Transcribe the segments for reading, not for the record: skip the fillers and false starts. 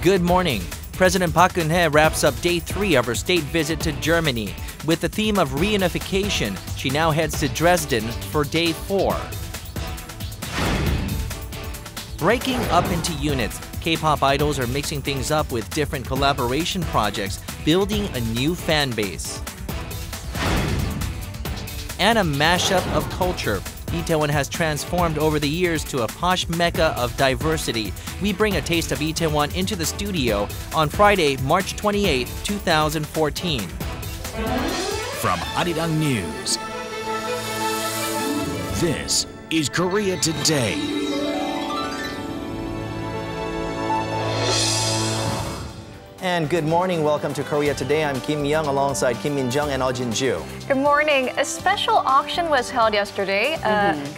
Good morning. President Park Geun-hye wraps up day 3 of her state visit to Germany. With the theme of reunification, she now heads to Dresden for day 4. Breaking up into units, K-pop idols are mixing things up with different collaboration projects, building a new fan base. And a mashup of culture. Itaewon has transformed over the years to a posh mecca of diversity. We bring a taste of Itaewon into the studio on Friday, March 28, 2014. From Arirang News, this is Korea Today. And good morning. Welcome to Korea Today. I'm Kim Young alongside Kim Min-jung and Jin-ju. Good morning. A special auction was held yesterday.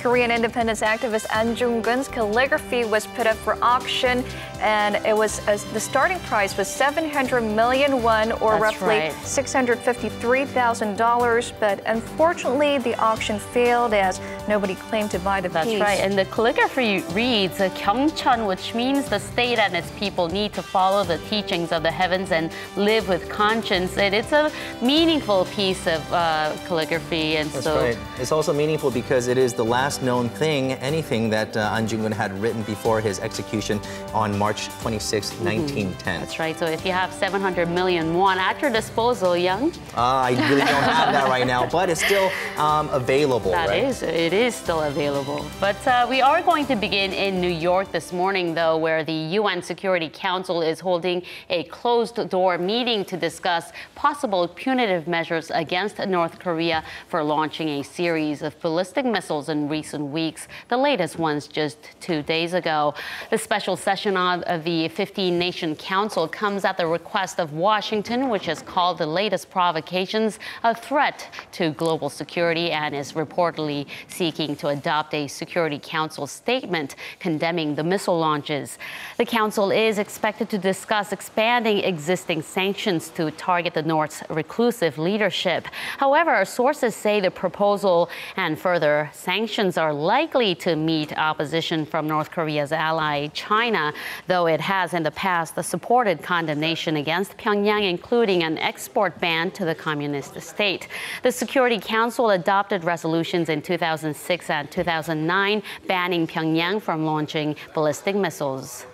Korean independence activist An Jung-geun's calligraphy was put up for auction, and it was the starting price was 700 million won, or roughly $653,000. But unfortunately, the auction failed as nobody claimed to buy the piece. That's right. And the calligraphy reads Gyeongnidan-gil, which means the state and its people need to follow the teachings of the heavens and live with conscience. It's a meaningful piece of calligraphy, and That's right. It's also meaningful because it is the last known anything that An Jung-geun had written before his execution on March 26, 1910. That's right. So if you have 700 million won at your disposal, Young. I really don't have that right now, but it's still available. It is still available. But we are going to begin in New York this morning, though, where the UN Security Council is holding a closed-door meeting to discuss possible punitive measures against North Korea for launching a series of ballistic missiles in recent weeks, the latest ones just 2 days ago. The special session of the 15-nation council comes at the request of Washington, which has called the latest provocations a threat to global security and is reportedly seeking to adopt a Security Council statement condemning the missile launches. The council is expected to discuss expanding existing sanctions to target the North's reclusive leadership. However, sources say the proposal and further sanctions are likely to meet opposition from North Korea's ally, China, though it has in the past supported condemnation against Pyongyang, including an export ban to the communist state. The Security Council adopted resolutions in 2006 and 2009 banning Pyongyang from launching ballistic missiles.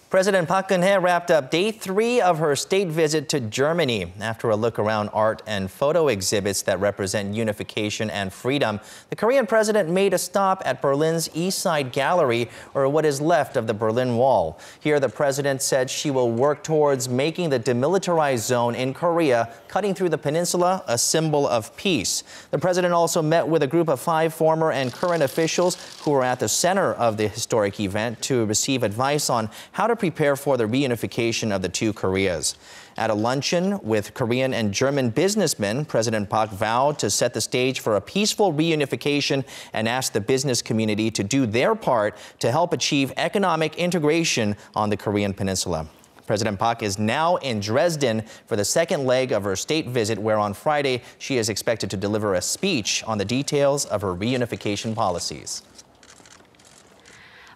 President Park Geun-hye wrapped up day 3 of her state visit to Germany. After a look around art and photo exhibits that represent unification and freedom, the Korean president made a stop at Berlin's East Side Gallery, or what is left of the Berlin Wall. Here, the president said she will work towards making the demilitarized zone in Korea, cutting through the peninsula, a symbol of peace. The president also met with a group of 5 former and current officials who were at the center of the historic event to receive advice on how to prepare for the reunification of the 2 Koreas. At a luncheon with Korean and German businessmen, President Park vowed to set the stage for a peaceful reunification and asked the business community to do their part to help achieve economic integration on the Korean peninsula. President Park is now in Dresden for the second leg of her state visit, where on Friday she is expected to deliver a speech on the details of her reunification policies.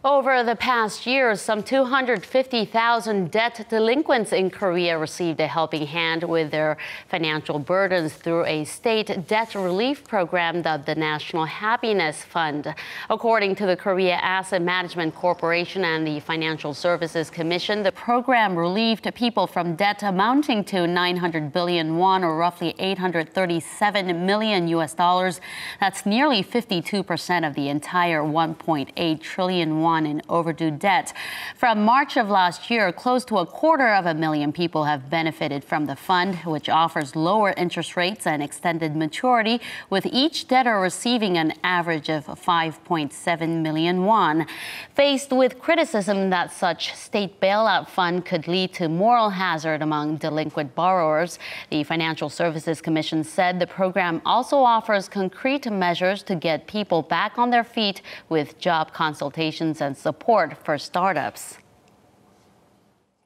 Over the past year, some 250,000 debt delinquents in Korea received a helping hand with their financial burdens through a state debt relief program dubbed the National Happiness Fund. According to the Korea Asset Management Corporation and the Financial Services Commission, the program relieved people from debt amounting to 900 billion won, or roughly $837 million US dollars. That's nearly 52% of the entire 1.8 trillion won in overdue debt. From March of last year, close to 250,000 people have benefited from the fund, which offers lower interest rates and extended maturity, with each debtor receiving an average of 5.7 million won. Faced with criticism that such state bailout fund could lead to moral hazard among delinquent borrowers, the Financial Services Commission said the program also offers concrete measures to get people back on their feet with job consultations and support for startups.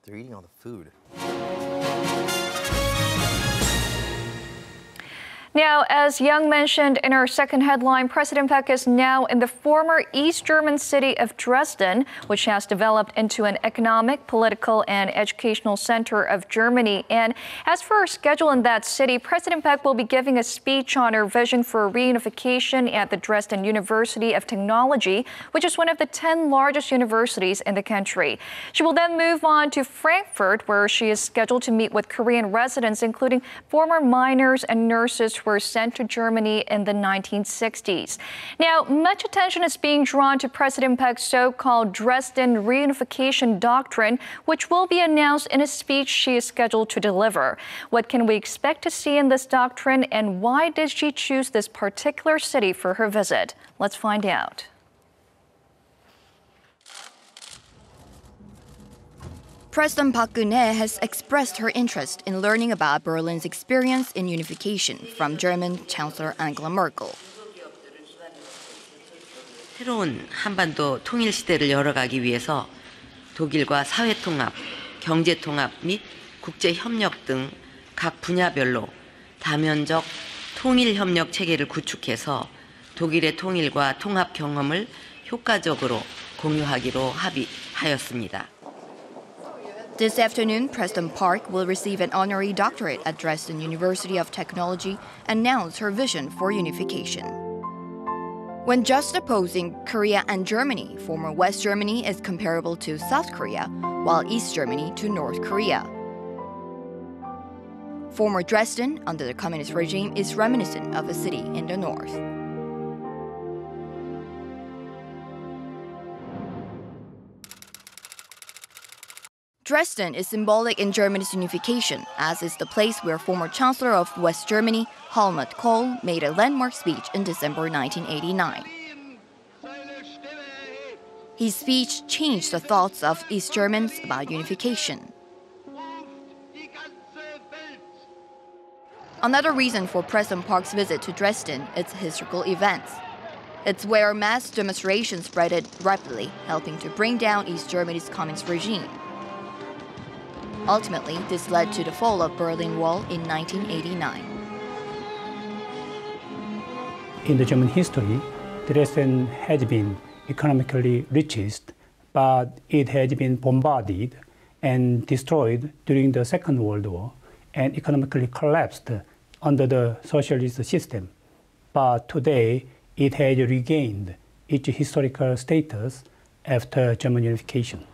They're eating all the food. Now, as Young mentioned in our second headline, President Park is now in the former East German city of Dresden, which has developed into an economic, political, and educational center of Germany. And as for her schedule in that city, President Park will be giving a speech on her vision for reunification at the Dresden University of Technology, which is one of the 10 largest universities in the country. She will then move on to Frankfurt, where she is scheduled to meet with Korean residents, including former miners and nurses who were sent to Germany in the 1960s. Now, much attention is being drawn to President Park's so-called Dresden reunification doctrine, which will be announced in a speech she is scheduled to deliver. What can we expect to see in this doctrine, and why did she choose this particular city for her visit? Let's find out. President Park Geun-hye has expressed her interest in learning about Berlin's experience in unification from German Chancellor Angela Merkel. 새로운 한반도 통일 시대를 열어가기 위해서 독일과 사회 통합, 경제 통합 및 국제 협력 등 각 분야별로 다면적 통일 협력 체계를 구축해서 독일의 통일과 통합 경험을 효과적으로 공유하기로 합의하였습니다. This afternoon, President Park will receive an honorary doctorate at Dresden University of Technology and announce her vision for unification. When juxtaposing Korea and Germany, former West Germany is comparable to South Korea, while East Germany to North Korea. Former Dresden, under the communist regime, is reminiscent of a city in the north. Dresden is symbolic in Germany's unification, as is the place where former Chancellor of West Germany, Helmut Kohl, made a landmark speech in December 1989. His speech changed the thoughts of East Germans about unification. Another reason for President Park's visit to Dresden is historical events. It's where mass demonstrations spread rapidly, helping to bring down East Germany's communist regime. Ultimately, this led to the fall of Berlin Wall in 1989. In the German history, Dresden has been economically richest, but it has been bombarded and destroyed during the Second World War and economically collapsed under the socialist system. But today, it has regained its historical status after German unification.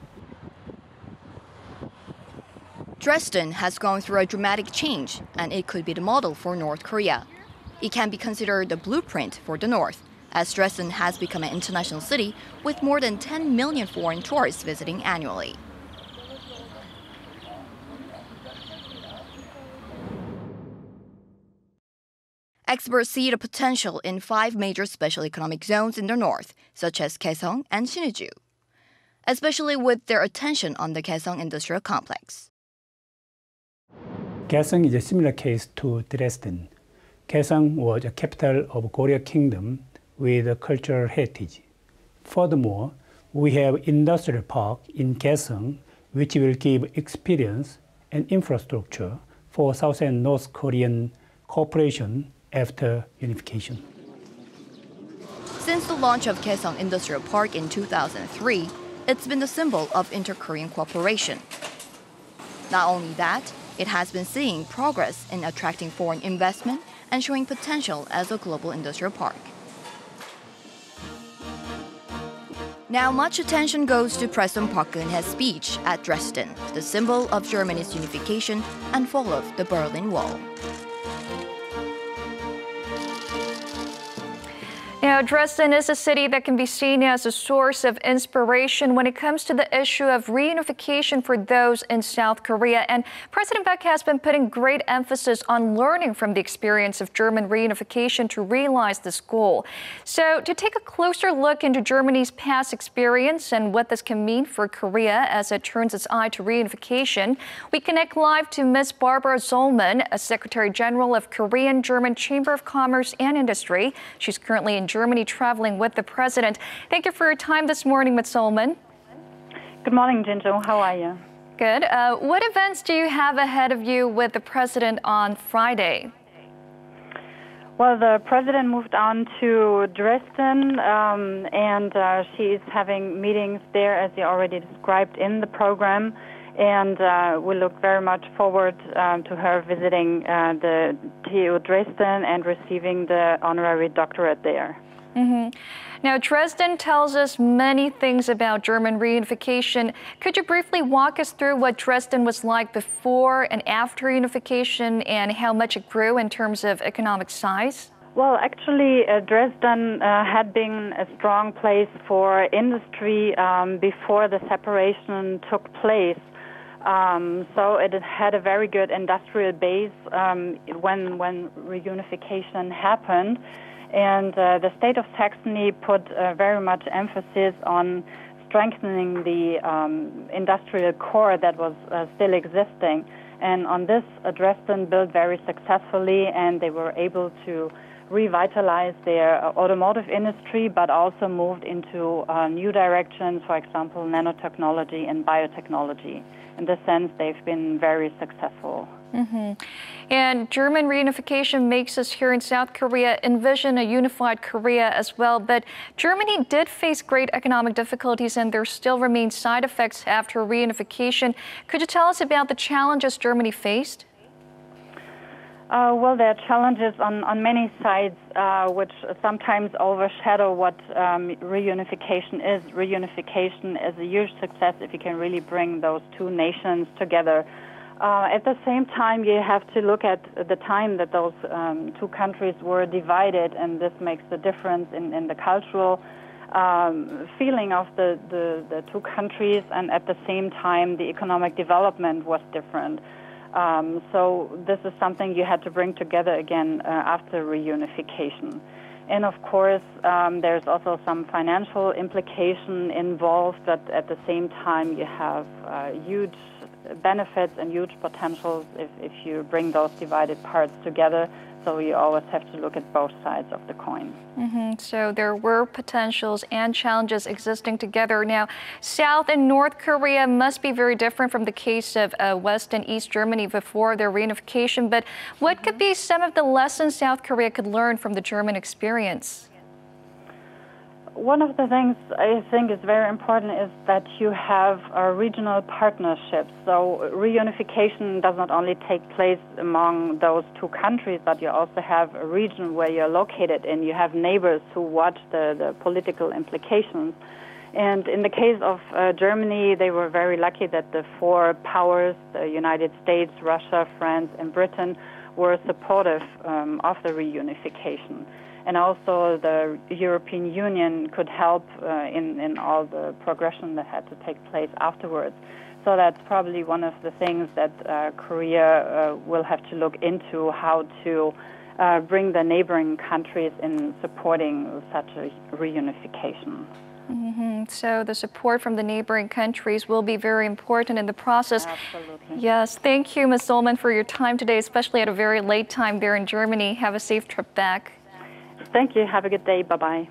Dresden has gone through a dramatic change, and it could be the model for North Korea. It can be considered the blueprint for the North, as Dresden has become an international city with more than 10 million foreign tourists visiting annually. Experts see the potential in 5 major special economic zones in the north, such as Kaesong and Sinuiju, especially with their attention on the Kaesong Industrial Complex. Kaesong is a similar case to Dresden. Kaesong was a capital of Goryeo Kingdom with a cultural heritage. Furthermore, we have industrial park in Kaesong, which will give experience and infrastructure for South and North Korean cooperation after unification. Since the launch of Kaesong Industrial Park in 2003, it's been the symbol of inter-Korean cooperation. Not only that, it has been seeing progress in attracting foreign investment and showing potential as a global industrial park. Now much attention goes to President Park Geun-hye's speech at Dresden, the symbol of Germany's unification and fall of the Berlin Wall. Now, Dresden is a city that can be seen as a source of inspiration when it comes to the issue of reunification for those in South Korea. And President Park has been putting great emphasis on learning from the experience of German reunification to realize this goal. So to take a closer look into Germany's past experience and what this can mean for Korea as it turns its eye to reunification, we connect live to Ms. Barbara Zollman, a Secretary General of Korean-German Chamber of Commerce and Industry. She's currently in Germany traveling with the president. Thank you for your time this morning, Ms. Zollman. Good morning, Jinjo. How are you? Good. What events do you have ahead of you with the president on Friday? Well, the president moved on to Dresden, and she is having meetings there, as you already described in the program. And we look very much forward to her visiting the TU Dresden and receiving the honorary doctorate there. Mm-hmm. Now, Dresden tells us many things about German reunification. Could you briefly walk us through what Dresden was like before and after unification and how much it grew in terms of economic size? Well, actually, Dresden had been a strong place for industry before the separation took place. So it had a very good industrial base when reunification happened. And the state of Saxony put very much emphasis on strengthening the industrial core that was still existing. And on this, Dresden built very successfully, and they were able to revitalize their automotive industry, but also moved into new directions, for example, nanotechnology and biotechnology. In this sense, they've been very successful. Mm-hmm. And German reunification makes us here in South Korea envision a unified Korea as well. But Germany did face great economic difficulties, and there still remain side effects after reunification. Could you tell us about the challenges Germany faced? Well, there are challenges on many sides, which sometimes overshadow what reunification is. Reunification is a huge success if you can really bring those two nations together. At the same time, you have to look at the time that those two countries were divided, and this makes the difference in the cultural feeling of the two countries, and at the same time, the economic development was different. So this is something you had to bring together again after reunification. And of course, there's also some financial implication involved, but at the same time, you have huge benefits and huge potentials if you bring those divided parts together. So you always have to look at both sides of the coin. Mm-hmm. So there were potentials and challenges existing together. Now, South and North Korea must be very different from the case of West and East Germany before their reunification. But what could be some of the lessons South Korea could learn from the German experience? One of the things I think is very important is that you have regional partnerships. So reunification does not only take place among those two countries, but you also have a region where you're located in. You have neighbors who watch the political implications. And in the case of Germany, they were very lucky that the four powers, the United States, Russia, France, and Britain, were supportive of the reunification. And also the European Union could help in all the progression that had to take place afterwards. So that's probably one of the things that Korea will have to look into, how to bring the neighboring countries in supporting such a reunification. Mm-hmm. So the support from the neighboring countries will be very important in the process. Absolutely. Yes. Thank you, Ms. Ullman, for your time today, especially at a very late time there in Germany. Have a safe trip back. Thank you. Have a good day. Bye-bye.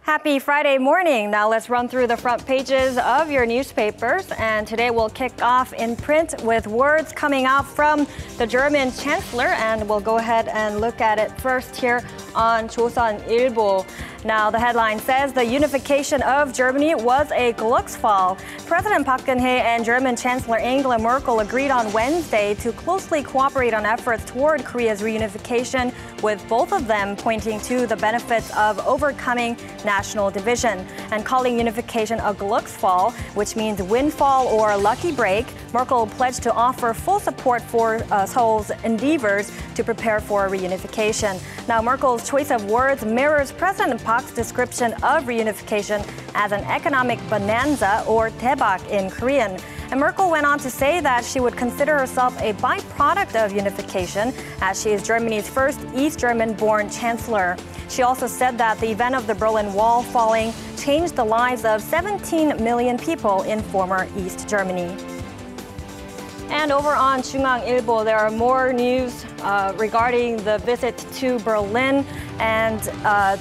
Happy Friday morning. Now let's run through the front pages of your newspapers. And today we'll kick off in print with words coming out from the German Chancellor. And we'll go ahead and look at it first here on Joseon-Ilbo. Now, the headline says the unification of Germany was a Glücksfall. President Park Geun-hye and German Chancellor Angela Merkel agreed on Wednesday to closely cooperate on efforts toward Korea's reunification, with both of them pointing to the benefits of overcoming national division. And calling unification a Glücksfall, which means windfall or lucky break, Merkel pledged to offer full support for Seoul's endeavors to prepare for reunification. Now, Merkel's choice of words mirrors President Park's description of reunification as an economic bonanza, or daebak in Korean. And Merkel went on to say that she would consider herself a byproduct of unification, as she is Germany's first East German-born chancellor. She also said that the event of the Berlin Wall falling changed the lives of 17 million people in former East Germany. And over on Jungang-Ilbo, there are more news regarding the visit to Berlin. And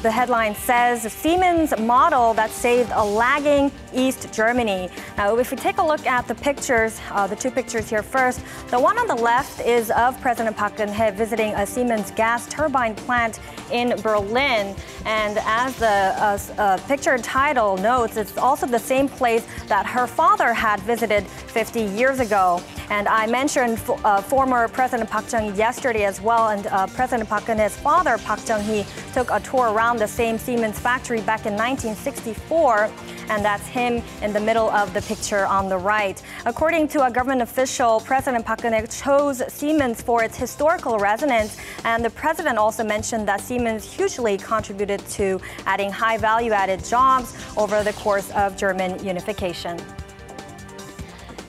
the headline says, Siemens model that saved a lagging East Germany. Now, if we take a look at the pictures, the two pictures here first, the one on the left is of President Park Geun-hye visiting a Siemens gas turbine plant in Berlin. And as the picture title notes, it's also the same place that her father had visited 50 years ago. And I mentioned former President Park Chung-hye yesterday as well, and President Park Geun-hye's father, Park Chung-hye, took a tour around the same Siemens factory back in 1964, and that's him in the middle of the picture on the right. According to a government official, President Park Geun-hye chose Siemens for its historical resonance, and the president also mentioned that Siemens hugely contributed to adding high value-added jobs over the course of German unification.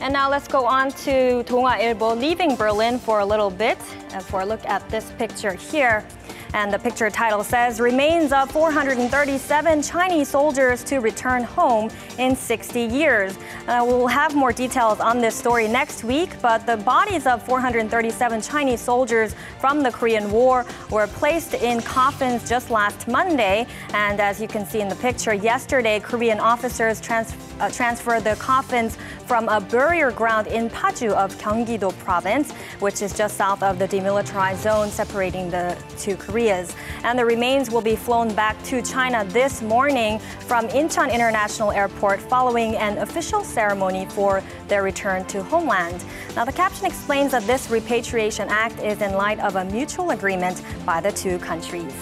And now let's go on to 동아일보, leaving Berlin for a little bit and for a look at this picture here. And the picture title says, remains of 437 Chinese soldiers to return home in 60 years. We'll have more details on this story next week, but the bodies of 437 Chinese soldiers from the Korean War were placed in coffins just last Monday. And as you can see in the picture, yesterday, Korean officers transferred the coffins from a burial ground in Paju of Gyeongnidan-gil province, which is just south of the demilitarized zone separating the two Koreas. And the remains will be flown back to China this morning from Incheon International Airport following an official ceremony for their return to homeland. Now, the caption explains that this repatriation act is in light of a mutual agreement by the two countries.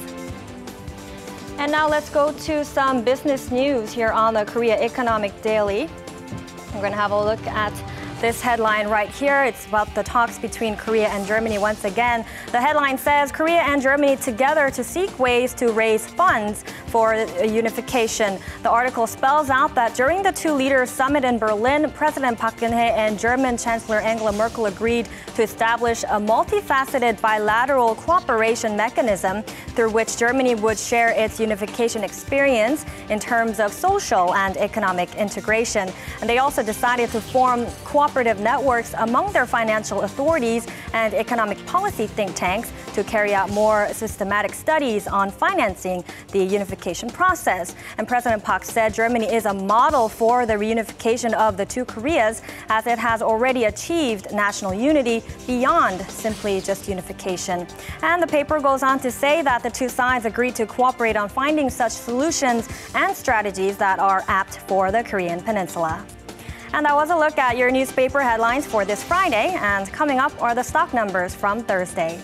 And now let's go to some business news here on the Korea Economic Daily. We're going to have a look at this headline right here. It's about the talks between Korea and Germany once again. The headline says, Korea and Germany together to seek ways to raise funds for unification. The article spells out that during the two leaders' summit in Berlin, President Park Geun-hye and German Chancellor Angela Merkel agreed to establish a multifaceted bilateral cooperation mechanism through which Germany would share its unification experience in terms of social and economic integration. And they also decided to form cooperative networks among their financial authorities and economic policy think tanks to carry out more systematic studies on financing the unification process. And President Park said Germany is a model for the reunification of the two Koreas, as it has already achieved national unity beyond simply just unification. And the paper goes on to say that the two sides agreed to cooperate on finding such solutions and strategies that are apt for the Korean Peninsula. And that was a look at your newspaper headlines for this Friday. And coming up are the stock numbers from Thursday.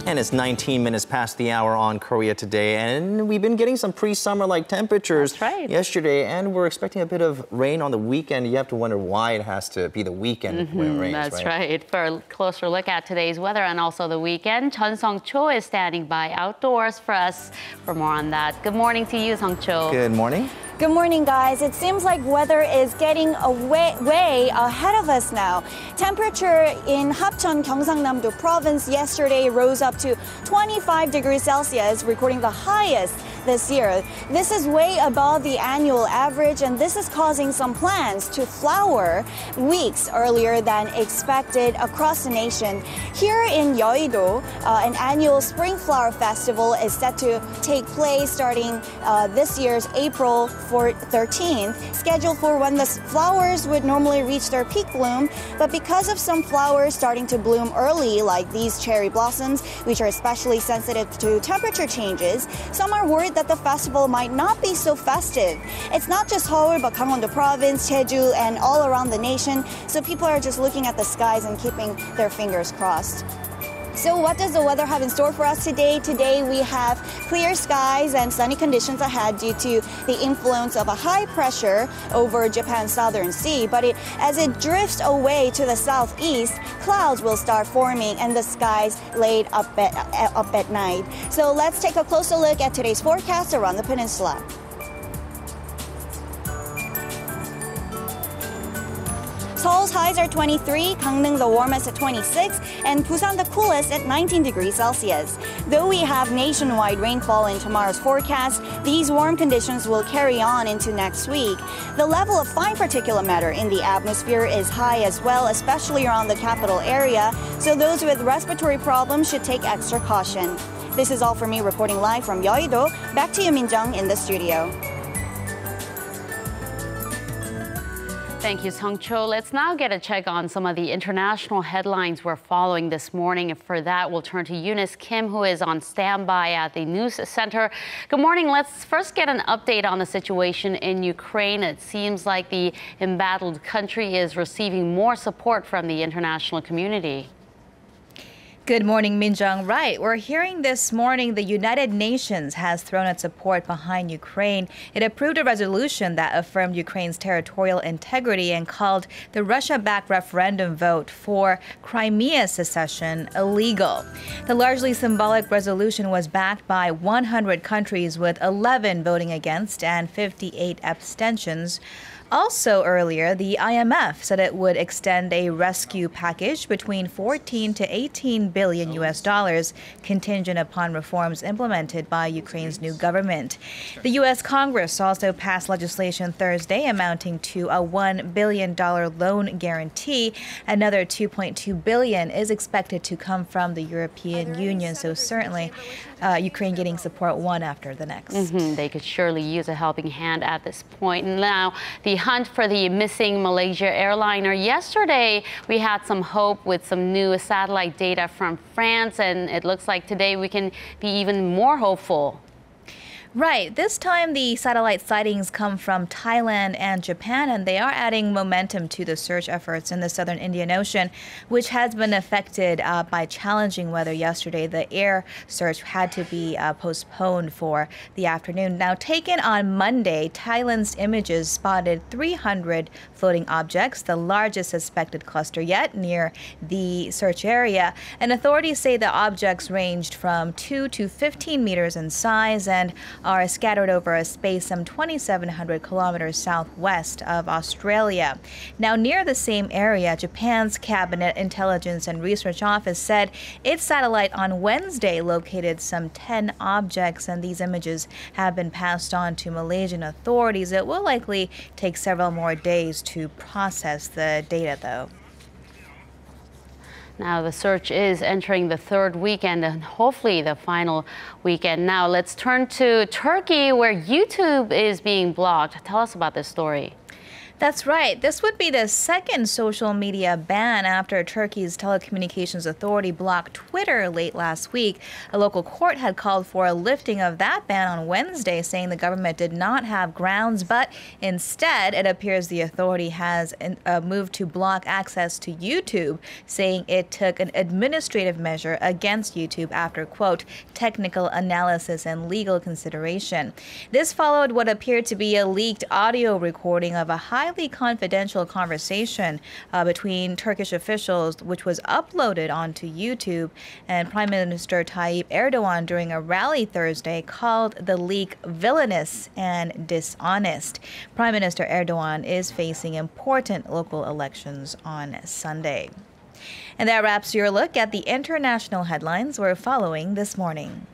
And it's 19 minutes past the hour on Korea Today, and we've been getting some pre-summer-like temperatures yesterday, and we're expecting a bit of rain on the weekend. You have to wonder why it has to be the weekend when it rains, That's right. For a closer look at today's weather and also the weekend, Chun Sung-cho is standing by outdoors for us for more on that. Good morning to you, Sung-cho. Good morning. Good morning, guys. It seems like weather is getting way ahead of us now. Temperature in Hapcheon, Gyeongsangnam-do province yesterday rose up to 25 degrees Celsius, recording the highest this year. This is way above the annual average, and this is causing some plants to flower weeks earlier than expected across the nation. Here in Yeouido, an annual spring flower festival is set to take place starting this year's April 13th, scheduled for when the flowers would normally reach their peak bloom. But because of some flowers starting to bloom early, like these cherry blossoms, which are especially sensitive to temperature changes, some are worried worried that the festival might not be so festive. It's not just Seoul, but Gangwon-do province, Jeju, and all around the nation. So people are just looking at the skies and keeping their fingers crossed. So what does the weather have in store for us today? Today we have clear skies and sunny conditions ahead due to the influence of a high pressure over Japan's southern sea. But as it drifts away to the southeast, clouds will start forming and the skies laid up at night. So let's take a closer look at today's forecast around the peninsula. Seoul's highs are 23, Gangneung the warmest at 26, and Busan the coolest at 19 degrees Celsius. Though we have nationwide rainfall in tomorrow's forecast, these warm conditions will carry on into next week. The level of fine particulate matter in the atmosphere is high as well, especially around the capital area, so those with respiratory problems should take extra caution. This is all for me reporting live from Yeouido. Back to you, Min-jung, in the studio. Thank you, Sung-cho. Let's now get a check on some of the international headlines we're following this morning. For that, we'll turn to Eunice Kim, who is on standby at the news center. Good morning. Let's first get an update on the situation in Ukraine. It seems like the embattled country is receiving more support from the international community. Good morning, Min-jung. Right. We're hearing this morning the United Nations has thrown its support behind Ukraine. It approved a resolution that affirmed Ukraine's territorial integrity and called the Russia-backed referendum vote for Crimea secession illegal. The largely symbolic resolution was backed by 100 countries, with 11 voting against and 58 abstentions. Also earlier, the IMF said it would extend a rescue package between 14 to 18 billion US dollars, contingent upon reforms implemented by Ukraine's new government. The US Congress also passed legislation Thursday amounting to a $1 billion loan guarantee. Another $2.2 billion is expected to come from the European Union, so certainly Ukraine getting support one after the next. They could surely use a helping hand at this point. Now, the hunt for the missing Malaysia airliner. Yesterday, we had some hope with some new satellite data from France, and it looks like today we can be even more hopeful. Right. This time, the satellite sightings come from Thailand and Japan, and they are adding momentum to the search efforts in the southern Indian Ocean, which has been affected by challenging weather yesterday. The air search had to be postponed for the afternoon. Now, taken on Monday, Thailand's images spotted 300 floating objects, the largest suspected cluster yet, near the search area. And authorities say the objects ranged from 2 to 15 meters in size and are scattered over a space some 2,700 kilometers southwest of Australia. Now, near the same area, Japan's Cabinet Intelligence and Research Office said its satellite on Wednesday located some 10 objects, and these images have been passed on to Malaysian authorities. It will likely take several more days to process the data, though. Now, the search is entering the third weekend and hopefully the final weekend. Now, let's turn to Turkey, where YouTube is being blocked. Tell us about this story. That's right. This would be the second social media ban after Turkey's telecommunications authority blocked Twitter late last week. A local court had called for a lifting of that ban on Wednesday, saying the government did not have grounds, but instead it appears the authority has moved to block access to YouTube, saying it took an administrative measure against YouTube after, quote, technical analysis and legal consideration. This followed what appeared to be a leaked audio recording of a highly confidential conversation between Turkish officials, which was uploaded onto YouTube. And Prime Minister Tayyip Erdogan, during a rally Thursday, called the leak villainous and dishonest. Prime Minister Erdogan is facing important local elections on Sunday. And that wraps your look at the international headlines we're following this morning.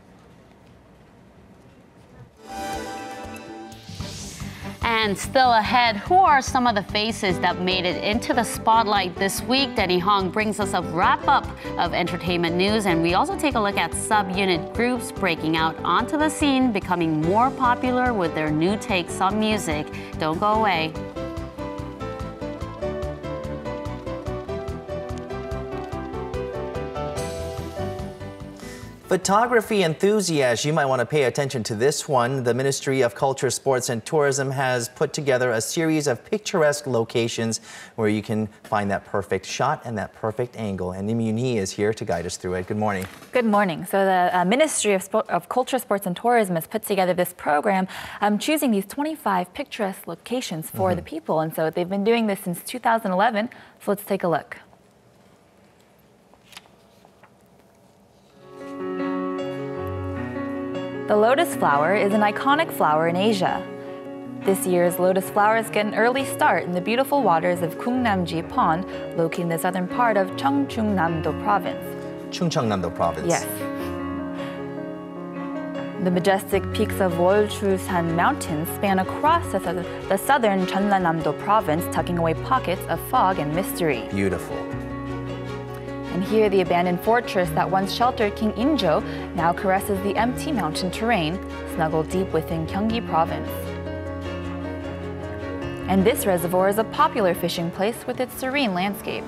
And still ahead, who are some of the faces that made it into the spotlight this week? Denny Hong brings us a wrap-up of entertainment news, and we also take a look at sub-unit groups breaking out onto the scene, becoming more popular with their new takes on music. Don't go away. Photography enthusiasts, you might want to pay attention to this one. The Ministry of Culture, Sports and Tourism has put together a series of picturesque locations where you can find that perfect shot and that perfect angle. And Im Yoon-hee is here to guide us through it. Good morning. Good morning. So the Ministry of Culture, Sports and Tourism has put together this program choosing these 25 picturesque locations for the people. And so they've been doing this since 2011. So let's take a look. The lotus flower is an iconic flower in Asia. This year's lotus flowers get an early start in the beautiful waters of Gyeongnidan-gil Pond, located in the southern part of Cheongcheongnam-do Province. Cheongcheongnam-do Province. Yes. The majestic peaks of Wolchulsan Mountains span across the southern Cheongcheongnam-do Province, tucking away pockets of fog and mystery. Beautiful. And here, the abandoned fortress that once sheltered King Injo now caresses the empty mountain terrain, snuggled deep within Gyeonggi Province. And this reservoir is a popular fishing place with its serene landscape.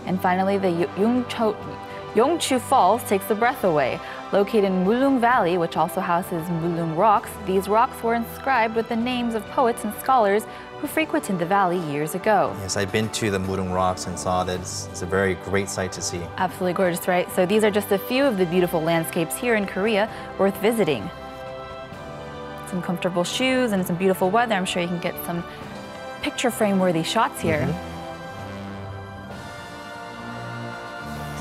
And finally, the Yongchu Falls takes the breath away. Located in Mulung Valley, which also houses Mulung Rocks, these rocks were inscribed with the names of poets and scholars who frequented the valley years ago. Yes, I've been to the Mulung Rocks and saw that it's a very great sight to see. Absolutely gorgeous, right? So these are just a few of the beautiful landscapes here in Korea worth visiting. Some comfortable shoes and some beautiful weather. I'm sure you can get some picture frame-worthy shots here.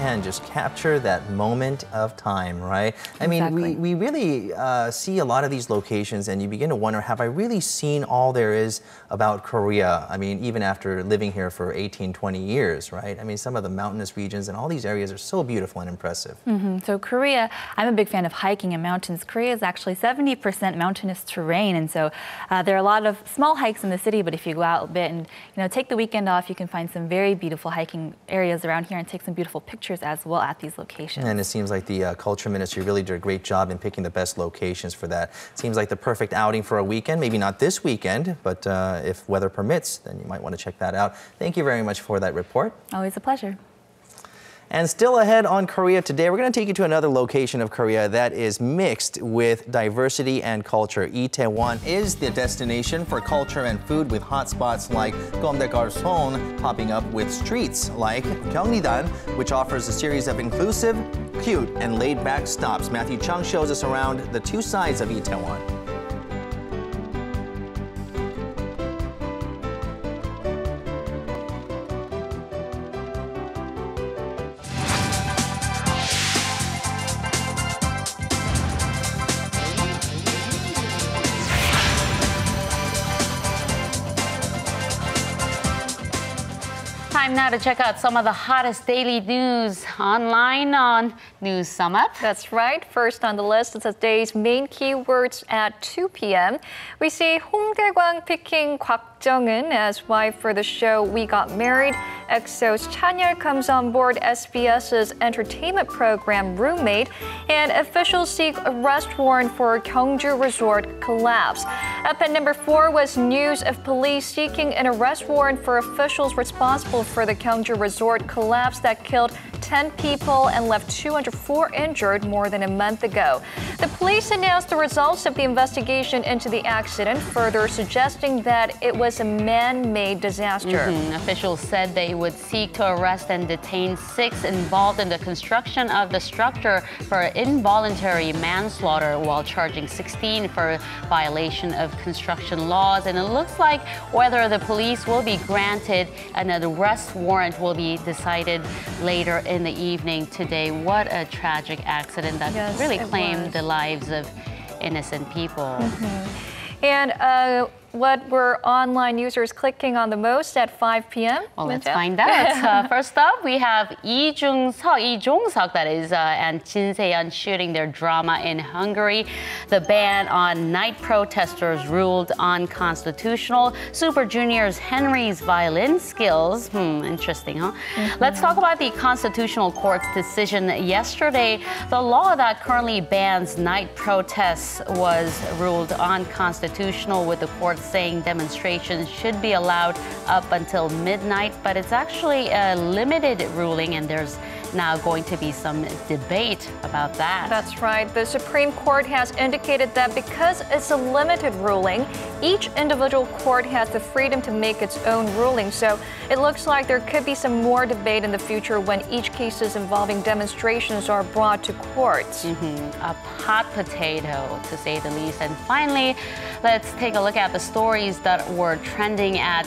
And just capture that moment of time, right? I mean, we really see a lot of these locations and you begin to wonder, have I really seen all there is about Korea? I mean, even after living here for 18, 20 years, right? I mean, some of the mountainous regions and all these areas are so beautiful and impressive. So Korea, I'm a big fan of hiking and mountains. Korea is actually 70% mountainous terrain, and so there are a lot of small hikes in the city, but if you go out a bit and take the weekend off, you can find some very beautiful hiking areas around here and take some beautiful pictures as well at these locations. And it seems like the Culture Ministry really did a great job in picking the best locations for that. Seems like the perfect outing for a weekend, maybe not this weekend, but if weather permits, then you might want to check that out. Thank you very much for that report. Always a pleasure. And still ahead on Korea today, we're going to take you to another location of Korea that is mixed with diversity and culture. Itaewon is the destination for culture and food, with hotspots like Comme, Garcons popping up with streets like Gyeongnidan, which offers a series of inclusive, cute, and laid-back stops. Matthew Chung shows us around the two sides of Itaewon. Time now to check out some of the hottest daily news online on News Sum Up. That's right. First on the list is today's main keywords at 2 p.m. We see Hong Dae-kwang picking Kwak Jung-eun as wife for the show We Got Married. EXO's Chanyeol comes on board SBS's entertainment program Roommate, and officials seek arrest warrant for Gyeongju Resort collapse. Up at number 4 was news of police seeking an arrest warrant for officials responsible for the Gyeongju Resort collapse that killed 10 people and left 204 injured more than a month ago. The police announced the results of the investigation into the accident, further suggesting that it was a man-made disaster. Officials said they would seek to arrest and detain 6 involved in the construction of the structure for involuntary manslaughter, while charging 16 for violation of construction laws. And it looks like whether the police will be granted an arrest warrant will be decided later in the evening today. What a tragic accident that really claimed the lives of innocent people. And what were online users clicking on the most at 5 p.m.? Well, let's find out. First up, we have Lee Jong-seok, that is, and Jin Se-yeon shooting their drama in Hungary. The ban on night protesters ruled unconstitutional. Super Junior's Henry's violin skills. Interesting, huh? Let's talk about the Constitutional Court's decision yesterday. The law that currently bans night protests was ruled unconstitutional, with the court saying demonstrations should be allowed up until midnight, but it's actually a limited ruling and there's now going to be some debate about that. That's right. The Supreme Court has indicated that because it's a limited ruling, each individual court has the freedom to make its own ruling. So it looks like there could be some more debate in the future when each cases involving demonstrations are brought to court. A hot potato, to say the least. And finally, let's take a look at the stories that were trending at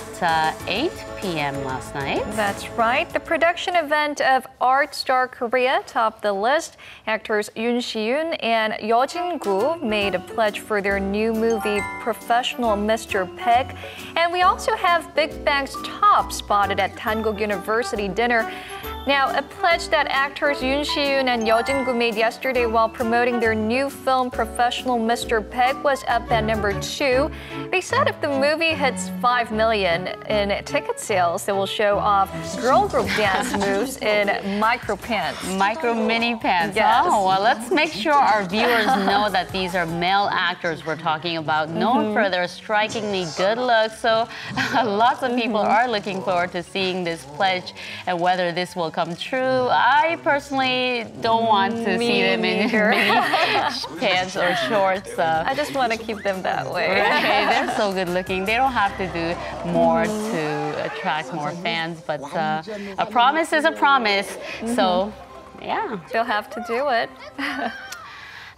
8 p.m. last night. That's right. The production event of Art Star Korea topped the list. Actors Yoon Si-yoon and Yeo Jin-gu made a pledge for their new movie, Professional Mr. Peg. And we also have Big Bang's Top spotted at Korean University dinner. Now, a pledge that actors Yoon Si-yoon and Yeo Jin-gu made yesterday while promoting their new film, Professional Mr. Peg, was up at number 2. They said if the movie hits 5 million in ticket sales, they will show off girl group dance moves in micro pants. Micro mini pants. Yes. Oh, well, let's make sure our viewers know that these are male actors we're talking about, known for their strikingly good looks. So lots of people are looking forward to seeing this pledge and whether this will come true. I personally don't want to see them in mini pants or shorts. I just want to keep them that way. Right? They're so good looking. They don't have to do more to attract more fans, but a promise is a promise. So, yeah. They'll have to do it.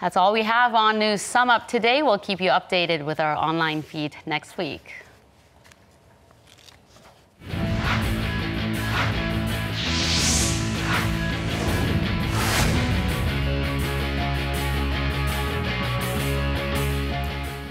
That's all we have on News Sum Up today. We'll keep you updated with our online feed next week.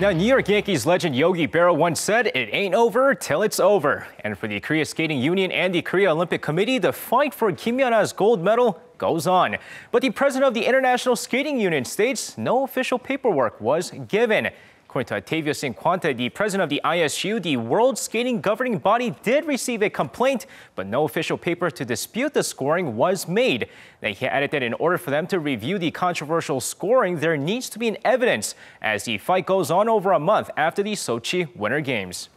Now, New York Yankees legend Yogi Berra once said, "It ain't over till it's over." And for the Korea Skating Union and the Korea Olympic Committee, the fight for Kim Yeon-ha's gold medal goes on. But the president of the International Skating Union states no official paperwork was given. According to Octavio Cinquanta, the president of the ISU, the World Skating Governing Body, did receive a complaint, but no official paper to dispute the scoring was made. He added that in order for them to review the controversial scoring, there needs to be an evidence, as the fight goes on over a month after the Sochi Winter Games.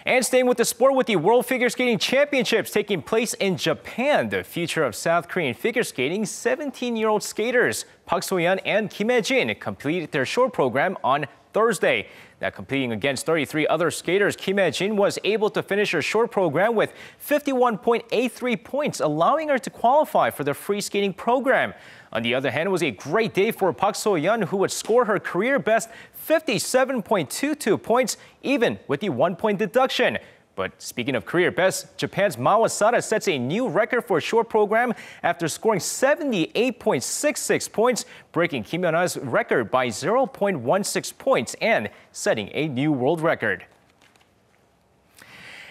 And staying with the sport, with the World Figure Skating Championships taking place in Japan, the future of South Korean figure skating, 17-year-old skaters Park So-yeon and Kim Hae-jin completed their short program on Thursday. Now, competing against 33 other skaters, Kim Hae-jin was able to finish her short program with 51.83 points, allowing her to qualify for the free skating program. On the other hand, it was a great day for Park So-yeon, who would score her career best 57.22 points, even with the 1-point deduction. But speaking of career best, Japan's Mao Asada sets a new record for a short program after scoring 78.66 points, breaking Kim Yeon-ha's record by 0.16 points and setting a new world record.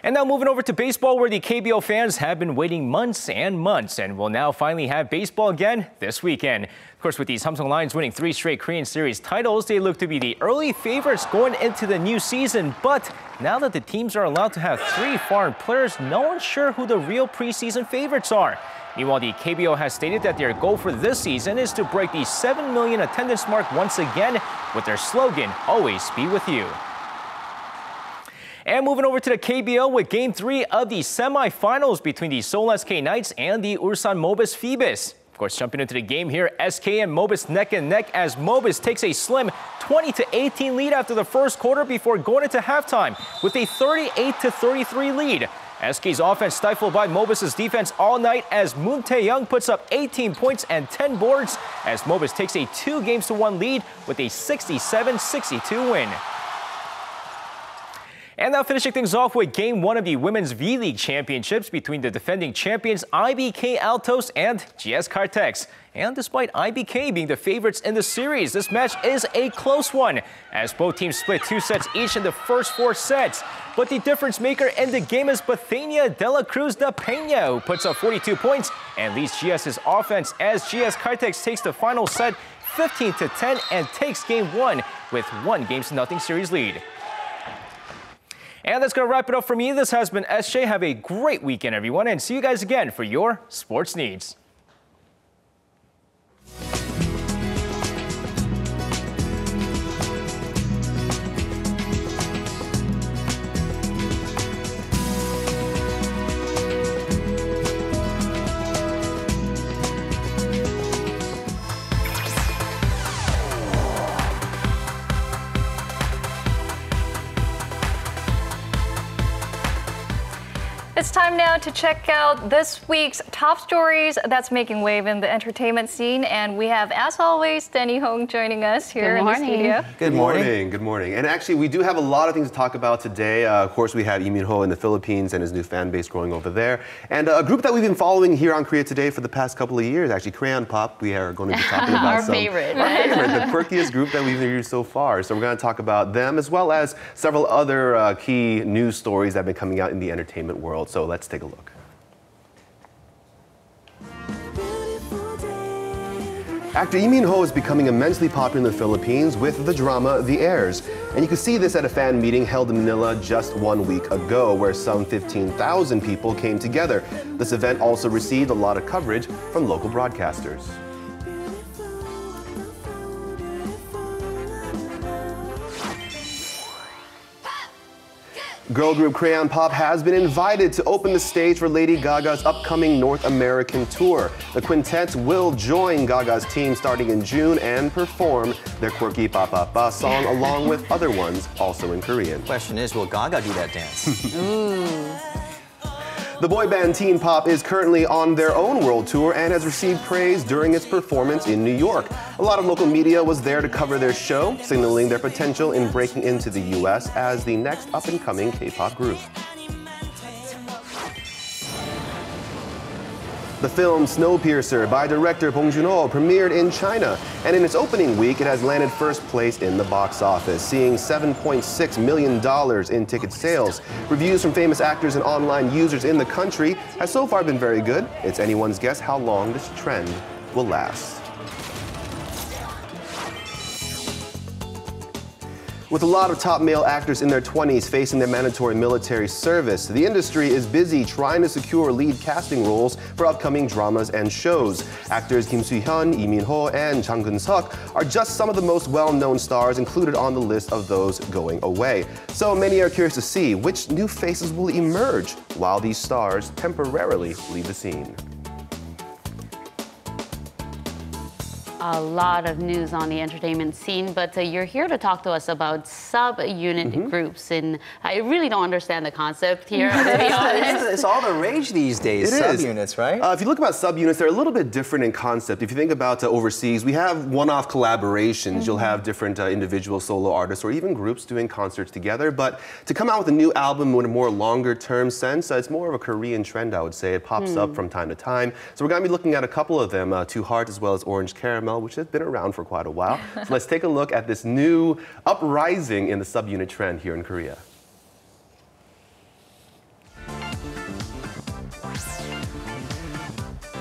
And now moving over to baseball, where the KBO fans have been waiting months and months and will now finally have baseball again this weekend. Of course, with these Samsung Lions winning 3 straight Korean Series titles, they look to be the early favorites going into the new season. But now that the teams are allowed to have 3 foreign players, no one's sure who the real preseason favorites are. Meanwhile, the KBO has stated that their goal for this season is to break the 7 million attendance mark once again with their slogan, "Always be with you." And moving over to the KBO with Game 3 of the semifinals between the Seoul SK Knights and the Ulsan Mobis Phoebus. Of course, jumping into the game here, SK and Mobis neck and neck as Mobis takes a slim 20-18 lead after the first quarter before going into halftime with a 38-33 lead. SK's offense stifled by Mobis' defense all night as Moon Tae-young puts up 18 points and 10 boards as Mobis takes a 2-1 lead with a 67-62 win. And now finishing things off with Game 1 of the Women's V-League Championships between the defending champions IBK Altos and GS Cartex. And despite IBK being the favorites in the series, this match is a close one, as both teams split 2 sets each in the first 4 sets. But the difference maker in the game is Bethania de la Cruz de Peña, who puts up 42 points and leads GS's offense as GS Cartex takes the final set 15-10 and takes Game 1 with 1-0 series lead. And that's going to wrap it up for me. This has been SJ. Have a great weekend, everyone, and see you guys again for your sports needs. It's time now to check out this week's top stories that's making wave in the entertainment scene. And we have, as always, Denny Hong joining us here in the studio. Good morning. Good morning. And actually, we do have a lot of things to talk about today. Of course, we have Lee Min-ho in the Philippines and his new fan base growing over there. And a group that we've been following here on Korea Today for the past couple of years, actually, Korean Pop. We are going to be talking about our favorite, the quirkiest group that we've interviewed so far. So we're going to talk about them as well as several other key news stories that have been coming out in the entertainment world. So let's take a look. Actor Lee Min-ho is becoming immensely popular in the Philippines with the drama The Heirs. And you can see this at a fan meeting held in Manila just 1 week ago, where some 15,000 people came together. This event also received a lot of coverage from local broadcasters. Girl group Korean Pop has been invited to open the stage for Lady Gaga's upcoming North American tour. The quintet will join Gaga's team starting in June and perform their quirky Pa Pa Pa song along with other ones also in Korean. Question is, will Gaga do that dance? The boy band Teen Pop is currently on their own world tour and has received praise during its performance in New York. A lot of local media was there to cover their show, signaling their potential in breaking into the U.S. as the next up-and-coming K-pop group. The film Snowpiercer by director Bong Joon-ho premiered in China, and in its opening week, it has landed first place in the box office, seeing $7.6 million in ticket sales. Reviews from famous actors and online users in the country have so far been very good. It's anyone's guess how long this trend will last. With a lot of top male actors in their 20s facing their mandatory military service, the industry is busy trying to secure lead casting roles for upcoming dramas and shows. Actors Kim Soo-hyun, Lee Min-ho, and Chung Keun-seok are just some of the most well-known stars included on the list of those going away. So many are curious to see which new faces will emerge while these stars temporarily leave the scene. A lot of news on the entertainment scene, but you're here to talk to us about sub-unit groups, and I really don't understand the concept here, to be honest. It's all the rage these days, sub-units, right? If you look about sub-units, they're a little bit different in concept. If you think about overseas, we have one-off collaborations. You'll have different individual solo artists or even groups doing concerts together, but to come out with a new album in a more longer-term sense, it's more of a Korean trend, I would say. It pops up from time to time. So we're going to be looking at a couple of them, Two Hearts as well as Orange Caramel, which has been around for quite a while. So let's take a look at this new uprising in the subunit trend here in Korea.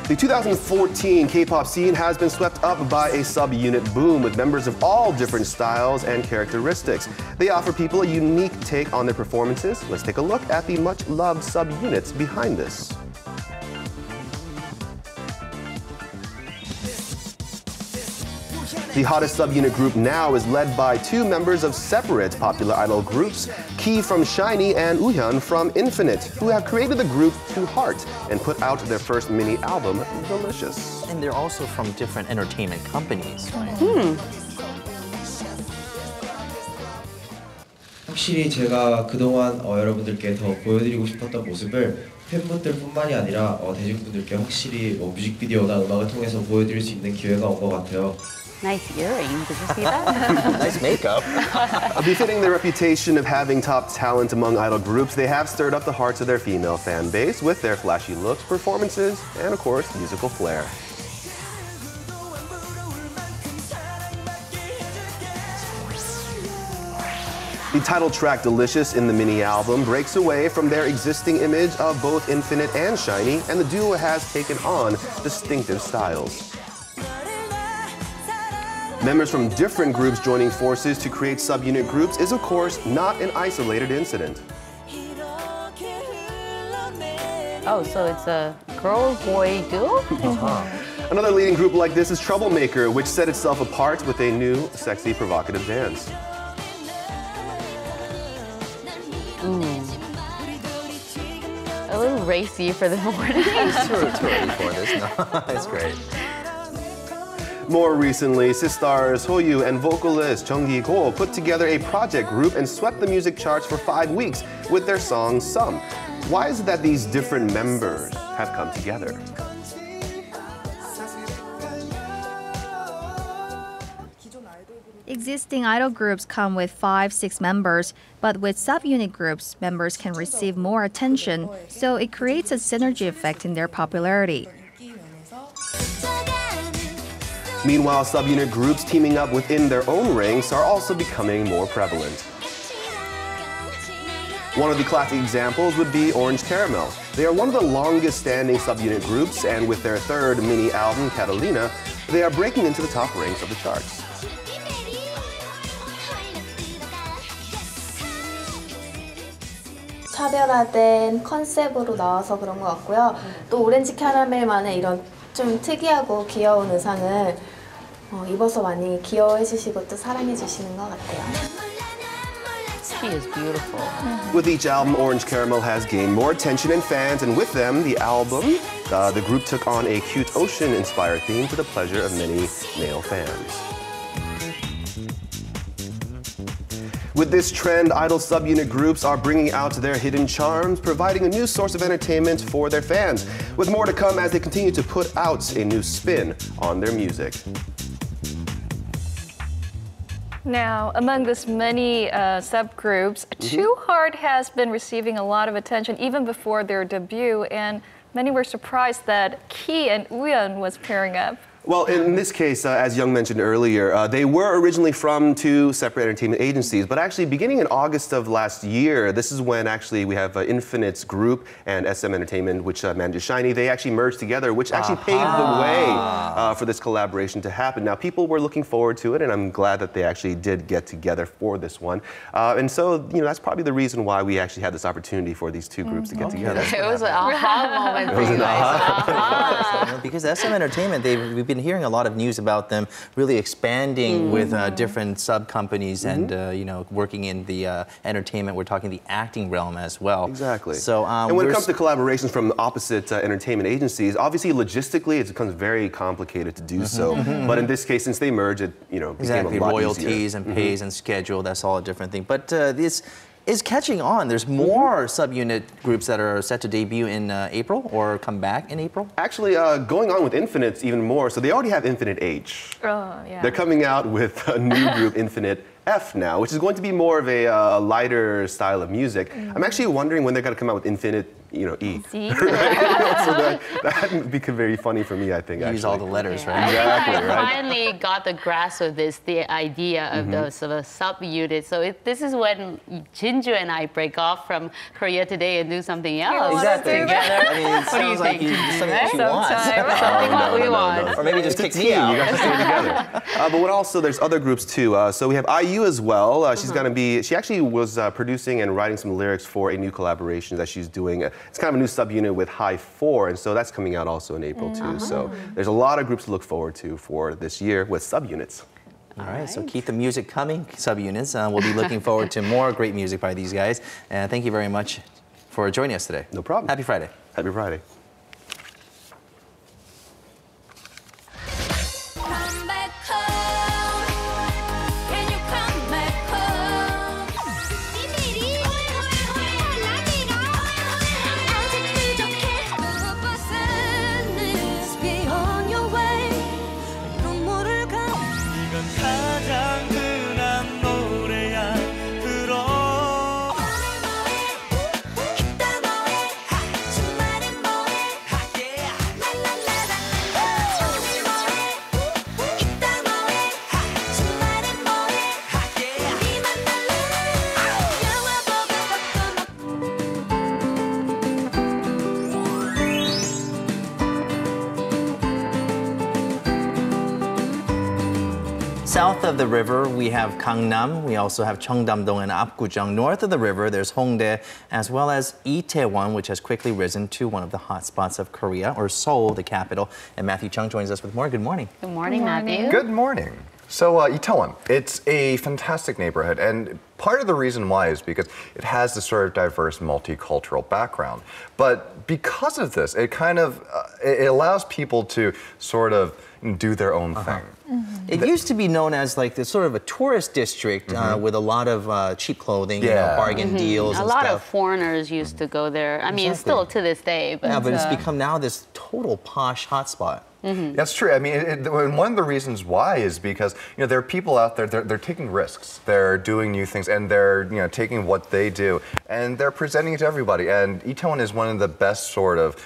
The 2014 K-pop scene has been swept up by a subunit boom with members of all different styles and characteristics. They offer people a unique take on their performances. Let's take a look at the much-loved subunits behind this. The hottest subunit group now is led by two members of separate popular idol groups, Key from SHINee and Woohyun from Infinite, who have created the group Two Heart and put out their first mini album, Delicious. And they're also from different entertainment companies, right? 확실히 제가 그동안 여러분들께 더 보여드리고 싶었던 모습을 팬분들뿐만이 아니라 대중분들께 확실히 뮤직비디오나 음악을 통해서 보여드릴 수 있는 기회가 온 것 같아요. Nice earrings, did you see that? Nice makeup. Befitting their reputation of having top talent among idol groups, they have stirred up the hearts of their female fan base with their flashy looks, performances, and of course, musical flair. The title track Delicious in the mini album breaks away from their existing image of both Infinite and SHINee, and the duo has taken on distinctive styles. Members from different groups joining forces to create subunit groups is, of course, not an isolated incident. Oh, so it's a girl-boy duo? Another leading group like this is Troublemaker, which set itself apart with a new, sexy, provocative dance. A little racy for the morning. It's too early for this. No, it's great. More recently, Sistars Hoyu and vocalist Chung Gi-go put together a project group and swept the music charts for 5 weeks with their song Some. Why is it that these different members have come together? Existing idol groups come with 5-6 members, but with subunit groups, members can receive more attention, so it creates a synergy effect in their popularity. Meanwhile, subunit groups teaming up within their own ranks are also becoming more prevalent. One of the classic examples would be Orange Caramel. They are one of the longest-standing subunit groups, and with their third mini album, Catalina, they are breaking into the top ranks of the charts. 차별화된 컨셉으로 나와서 그런 것 같고요. 또 오렌지 캐러멜만의 이런 좀 특이하고 귀여운 의상을 입어서 많이 귀여워해 주시고 또 사랑해 주시는 것 같아요. She is beautiful. With each album, Orange Caramel has gained more attention and fans, and with them, the album, the group took on a cute ocean-inspired theme to the pleasure of many male fans. With this trend, idol subunit groups are bringing out their hidden charms, providing a new source of entertainment for their fans, with more to come as they continue to put out a new spin on their music. Now, among this many subgroups, Too Hard has been receiving a lot of attention even before their debut, and many were surprised that Key and Wooyeon was pairing up. Well, in this case, as Young mentioned earlier, they were originally from two separate entertainment agencies, but actually beginning in August of last year, this is when actually we have Infinite's group and SM Entertainment, which manages SHINee, they actually merged together, which actually paved the way for this collaboration to happen. Now, people were looking forward to it, and I'm glad that they actually did get together for this one. And so, you know, that's probably the reason why we actually had this opportunity for these two groups to get together. It was an aha moment for you guys. Because SM Entertainment, we've been hearing a lot of news about them really expanding with different sub-companies and, you know, working in the entertainment. We're talking the acting realm as well. Exactly. So, and when it comes to collaborations from opposite entertainment agencies, obviously logistically it becomes very complicated to do so. But in this case, since they merged, it, you know, became a lot royalties easier. and pays and schedule, that's all a different thing. But this is catching on. There's more subunit groups that are set to debut in April or come back in April? Actually, going on with Infinite even more. So they already have Infinite H. Oh, yeah. They're coming out with a new group, Infinite F now, which is going to be more of a lighter style of music. I'm actually wondering when they're going to come out with Infinite, you know, E. Right? So that become very funny for me, I think. Use all the letters, right? Exactly, I right? finally got the grasp of this, the idea of the sort of sub-unit. So this is when Jinju and I break off from Korea Today and do something else Exactly. together. I mean, it sounds like something that you want. Something what we want. Or maybe just kick me You out. guys stay together. But what also, there's other groups too. So we have IU as well. She's going to be, she actually was producing and writing some lyrics for a new collaboration that she's doing. It's kind of a new subunit with High 4, and so that's coming out also in April too. So there's a lot of groups to look forward to for this year with subunits. All right, so keep the music coming, subunits. We'll be looking forward to more great music by these guys. And thank you very much for joining us today. No problem. Happy Friday. Happy Friday. South of the river, we have Gangnam. We also have Cheongdam-dong and Apgujeong. North of the river, there's Hongdae, as well as Itaewon, which has quickly risen to one of the hot spots of Korea, or Seoul, the capital. And Matthew Chung joins us with more. Good morning. Good morning, Matthew. Good morning. So Itaewon, it's a fantastic neighborhood, and part of the reason why is because it has this sort of diverse multicultural background. But because of this, it kind of it allows people to sort of do their own thing. It used to be known as like this sort of a tourist district with a lot of cheap clothing, you know, bargain deals and a lot stuff. of foreigners used to go there. I mean, still to this day. But, yeah, but it's become now this total posh hotspot. That's true. I mean, one of the reasons why is because there are people out there. They're taking risks. They're doing new things, and they're taking what they do, and they're presenting it to everybody. And Itaewon is one of the best sort of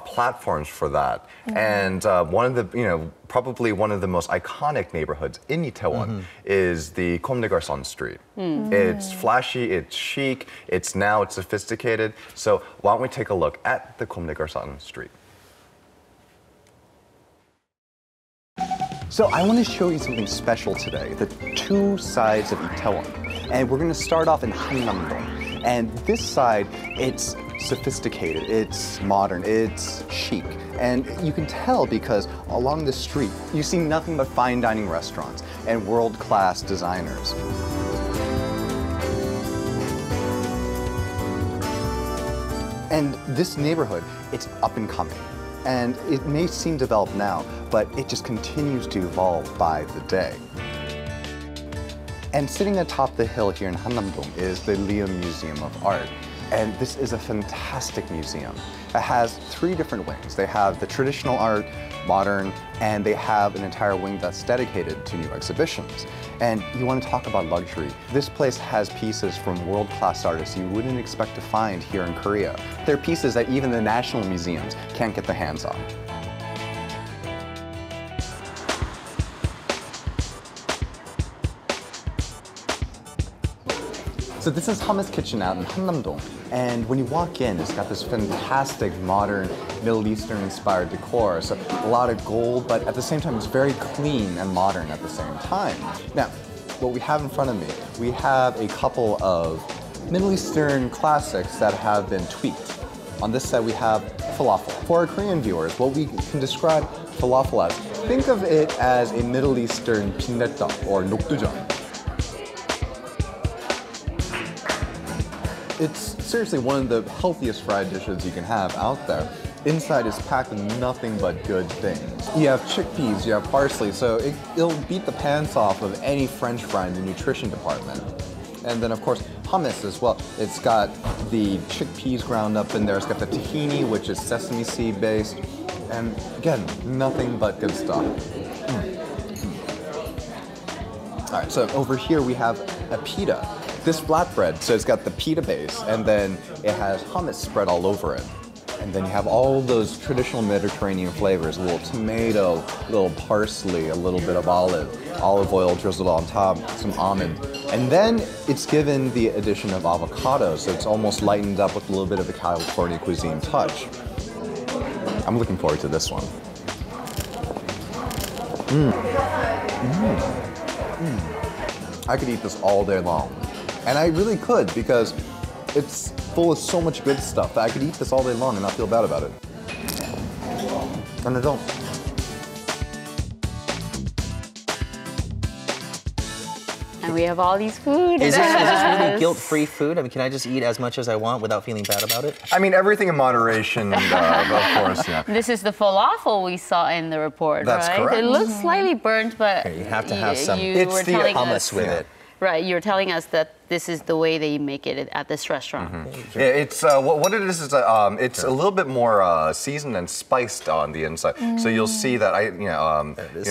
platforms for that. And one of the probably one of the most iconic neighborhoods in Itaewon is the Comme des Garcons street. It's flashy, it's chic, it's sophisticated. So why don't we take a look at the Comme des Garcons street? So I want to show you something special today, the two sides of Itaewon. And we're going to start off in Hannam-dong. And this side, it's sophisticated, it's modern, it's chic. And you can tell because along the street, you see nothing but fine dining restaurants and world-class designers. And this neighborhood, it's up and coming. And it may seem developed now, but it just continues to evolve by the day. And sitting atop the hill here in Hannam-dong is the Lium Museum of Art. And this is a fantastic museum. It has 3 different wings. They have the traditional art, modern, and they have an entire wing that's dedicated to new exhibitions. And you want to talk about luxury. This place has pieces from world-class artists you wouldn't expect to find here in Korea. They're pieces that even the national museums can't get their hands on. So this is Hummus Kitchen out in Hannam-dong, and when you walk in, it's got this fantastic modern Middle Eastern inspired decor. So a lot of gold, but at the same time it's very clean and modern at the same time. Now, what we have in front of me, we have a couple of Middle Eastern classics that have been tweaked. On this side we have falafel. For our Korean viewers, what we can describe falafel as, think of it as a Middle Eastern 빈대떡 or 녹두전. It's seriously one of the healthiest fried dishes you can have out there. Inside is packed with nothing but good things. You have chickpeas, you have parsley, so it'll beat the pants off of any French fry in the nutrition department. And then of course, hummus as well. It's got the chickpeas ground up in there, it's got the tahini, which is sesame seed based, and again, nothing but good stuff. All right, so over here we have a pita. This flatbread, so it's got the pita base, and then it has hummus spread all over it. And then you have all those traditional Mediterranean flavors, a little tomato, a little parsley, a little bit of olive oil drizzled on top, some almond. And then it's given the addition of avocado, so it's almost lightened up with a little bit of the California cuisine touch. I'm looking forward to this one. I could eat this all day long. And I really could, because it's full of so much good stuff that I could eat this all day long and not feel bad about it. And I don't. And we have all these food. Is this really guilt-free food? I mean, can I just eat as much as I want without feeling bad about it? I mean, everything in moderation, of course, yeah. This is the falafel we saw in the report, That's right? correct. It looks slightly burnt, but you have to have some. It's the hummus with it. Right, you're telling us that this is the way they make it at this restaurant. Yeah, it's what it is it's a little bit more seasoned and spiced on the inside. So you'll see that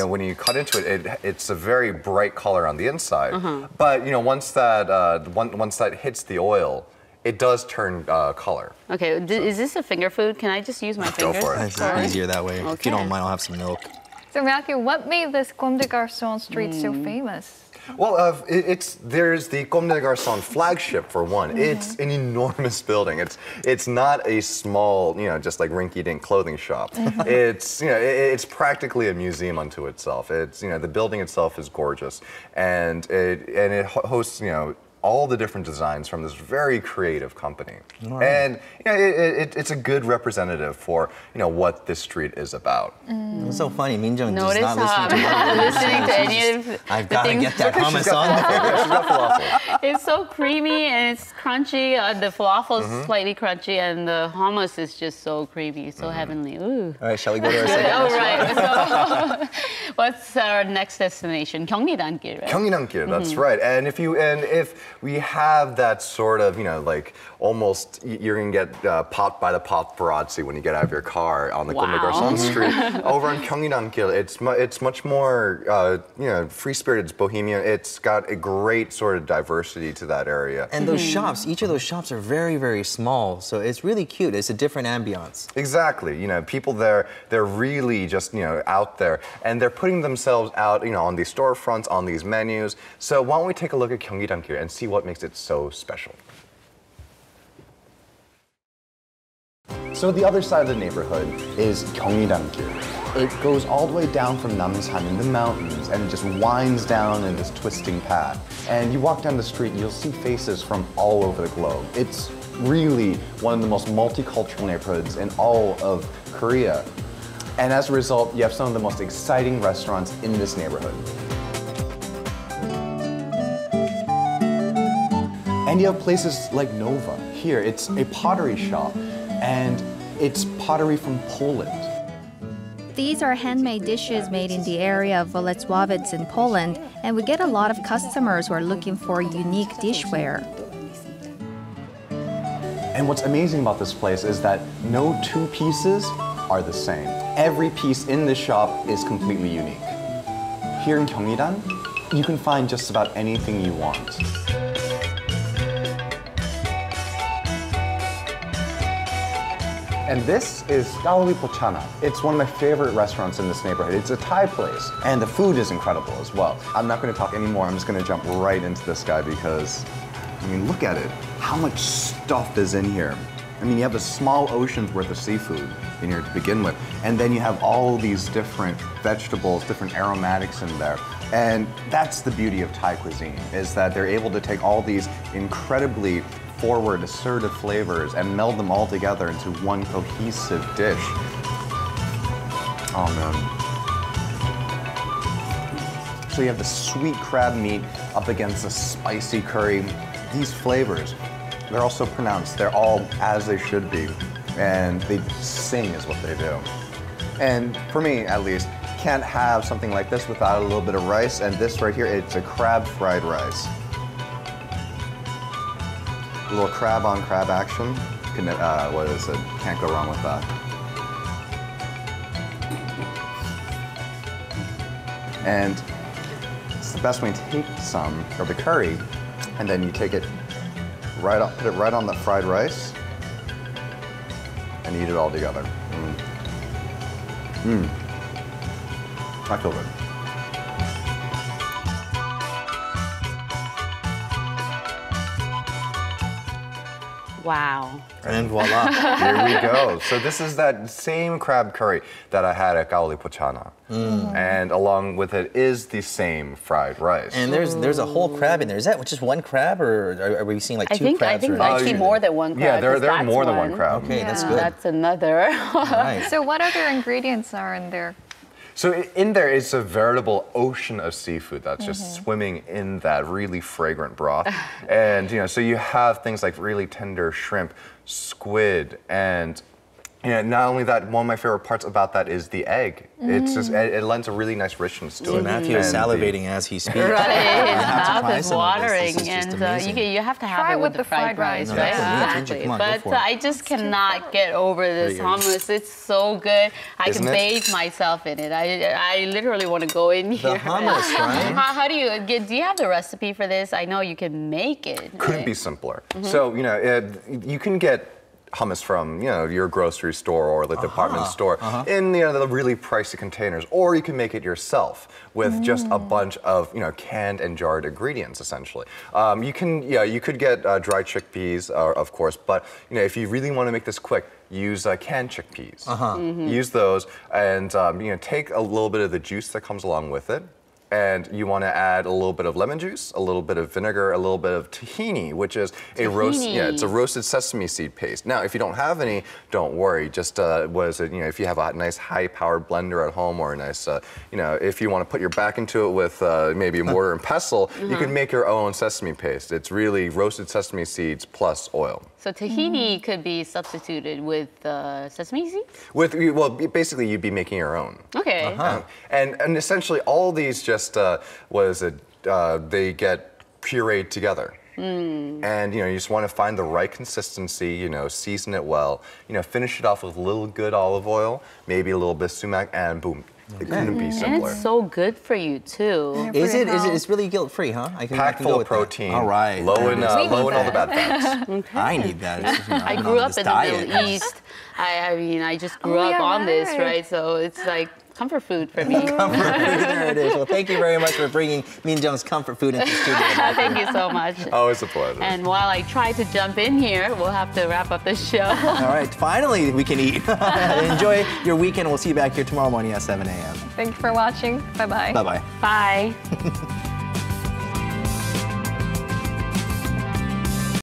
when you cut into it, it's a very bright color on the inside. But once that hits the oil, it does turn color. Okay, is this a finger food? Can I just use my fingers? Go for it. It's easier that way. Okay. If you don't mind, I'll have some milk. So Matthew, what made this Comme des Garcons street so famous? Well, there's the Comme des Garcons flagship for one. It's an enormous building. It's not a small, just like rinky-dink clothing shop. It's practically a museum unto itself. The building itself is gorgeous, and it hosts all the different designs from this very creative company. Right. And it's a good representative for what this street is about. It's so funny. Minjung does Notice not how listen to I'm not listening to any of I've the got to things. get that hummus on there. It's so creamy and it's crunchy. The falafel is slightly crunchy and the hummus is just so creamy, so heavenly. Ooh. All right, shall we go to our second? Oh, right. So, what's our next destination? Gyeongnidan-gil, right? Gyeongnidan-gil, that's right. And if we have that sort of, like almost you're gonna get popped by the paparazzi when you get out of your car on the Garcons street. Over on Gyeongnidan-gil, it's much more free-spirited, it's bohemian. It's got a great sort of diversity to that area. And those shops, each of those shops are very, very small, so it's really cute. It's a different ambiance. Exactly. People there, they're really just out there, and they're putting themselves out, on these storefronts, on these menus. So why don't we take a look at Gyeongnidan-gil and see what makes it so special. So the other side of the neighborhood is Gyeongnidan-gil. It goes all the way down from Namsan in the mountains, and it just winds down in this twisting path. And you walk down the street, you'll see faces from all over the globe. It's really one of the most multicultural neighborhoods in all of Korea. And as a result, you have some of the most exciting restaurants in this neighborhood. And you have places like Nova. Here, it's a pottery shop, and it's pottery from Poland. These are handmade dishes made in the area of Wrocławiec in Poland, and we get a lot of customers who are looking for unique dishware. And what's amazing about this place is that no two pieces are the same. Every piece in this shop is completely unique. Here in Gyeongnidan, you can find just about anything you want. And this is Gallery Pochana. It's one of my favorite restaurants in this neighborhood. It's a Thai place, and the food is incredible as well. I'm not going to talk anymore. I'm just going to jump right into this guy because, look at it. How much stuff is in here. You have a small ocean's worth of seafood in here to begin with, and then you have all these different vegetables, different aromatics in there. And that's the beauty of Thai cuisine, is that they're able to take all these incredibly forward, assertive flavors and meld them all together into one cohesive dish. Oh man. So you have the sweet crab meat up against the spicy curry. These flavors, they're all so pronounced. They're all as they should be. And they sing is what they do. And for me, at least, can't have something like this without a little bit of rice. And this right here, it's a crab fried rice. A little crab on crab action. What is it? Can't go wrong with that. And it's the best way to take some of the curry, and then you take it right up, put it right on the fried rice, and eat it all together. I feel good. Wow. And voila, here we go. So this is that same crab curry that I had at Gallery Pochana. And along with it is the same fried rice. And there's a whole crab in there. Is that just one crab, or are we seeing like two crabs? I think actually more than one crab. Yeah, there are more than one crab. Okay, that's good. That's another. Right. So what other ingredients are in there? So in there is a veritable ocean of seafood that's just swimming in that really fragrant broth. And so you have things like really tender shrimp, squid, and not only that, one of my favorite parts about that is the egg. It's just, it lends a really nice richness to it. Matthew is salivating as he speaks. Right, his mouth is watering, and you have to have it with the fried rice, right? Exactly. But I just cannot get over this hummus. It's so good. I can bathe myself in it. I literally want to go in here. The hummus, right? How do you have the recipe for this? I know you can make it. Couldn't be simpler. So, you can get hummus from your grocery store or the department store in the really pricey containers, or you can make it yourself with just a bunch of canned and jarred ingredients essentially. You could get dried chickpeas of course, but if you really want to make this quick, use canned chickpeas. Use those and take a little bit of the juice that comes along with it. And you want to add a little bit of lemon juice, a little bit of vinegar, a little bit of tahini, which is a roasted sesame seed paste. Now, if you don't have any, don't worry. Just if you have a nice high-powered blender at home, or a nice, if you want to put your back into it with maybe a mortar and pestle, you can make your own sesame paste. It's really roasted sesame seeds plus oil. So tahini could be substituted with sesame seeds? Basically, you'd be making your own. Okay. And essentially, all these just they get pureed together. And you just want to find the right consistency, season it well, finish it off with a little good olive oil, maybe a little bit of sumac, and boom. It couldn't be simpler. And it's so good for you too. Is it? It's really guilt-free, huh? Packed full of protein. All right. Low in all the bad fats. Okay. I need that. I grew up in the Middle East. I just grew up on this, right? So it's like comfort food for me. Comfort food, there it is. Well, thank you very much for bringing Min-jung's comfort food into the studio. Thank you so much. Always a pleasure. And while I try to jump in here, we'll have to wrap up the show. All right, finally we can eat. Enjoy your weekend. We'll see you back here tomorrow morning at 7 a.m. Thank you for watching. Bye-bye. Bye-bye. Bye.